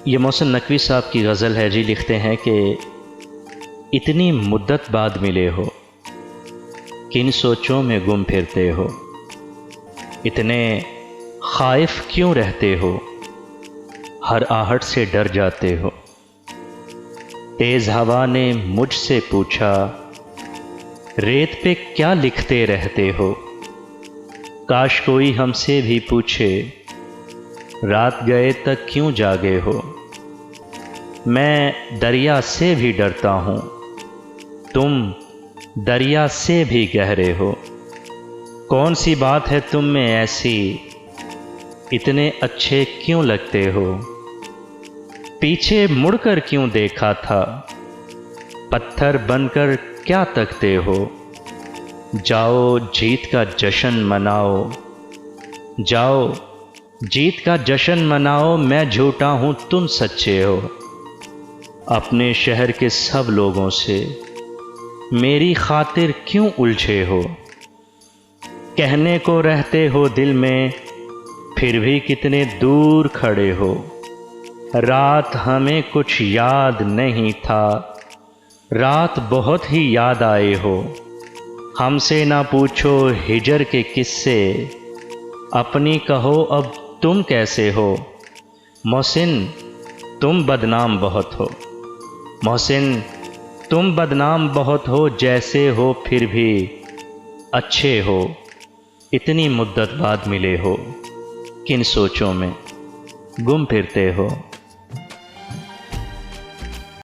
ये मोहसिन नकवी साहब की गज़ल है जी। लिखते हैं कि इतनी मुद्दत बाद मिले हो, किन सोचों में गुम फिरते हो, इतने खाइफ क्यों रहते हो, हर आहट से डर जाते हो। तेज़ हवा ने मुझसे पूछा, रेत पे क्या लिखते रहते हो। काश कोई हमसे भी पूछे, रात गए तक क्यों जागे हो। मैं दरिया से भी डरता हूँ, तुम दरिया से भी गहरे हो। कौन सी बात है तुम में ऐसी, इतने अच्छे क्यों लगते हो। पीछे मुड़कर क्यों देखा था, पत्थर बनकर क्या तकते हो। जाओ जीत का जश्न मनाओ, जाओ जीत का जश्न मनाओ। मैं झूठा हूँ तुम सच्चे हो। अपने शहर के सब लोगों से मेरी खातिर क्यों उलझे हो। कहने को रहते हो दिल में, फिर भी कितने दूर खड़े हो। रात हमें कुछ याद नहीं था, रात बहुत ही याद आए हो। हमसे ना पूछो हिजर के किस्से, अपनी कहो अब तुम कैसे हो। मोहसिन तुम बदनाम बहुत हो, मोहसिन तुम बदनाम बहुत हो। जैसे हो फिर भी अच्छे हो, इतनी मुद्दत बाद मिले हो, किन सोचों में गुम फिरते हो।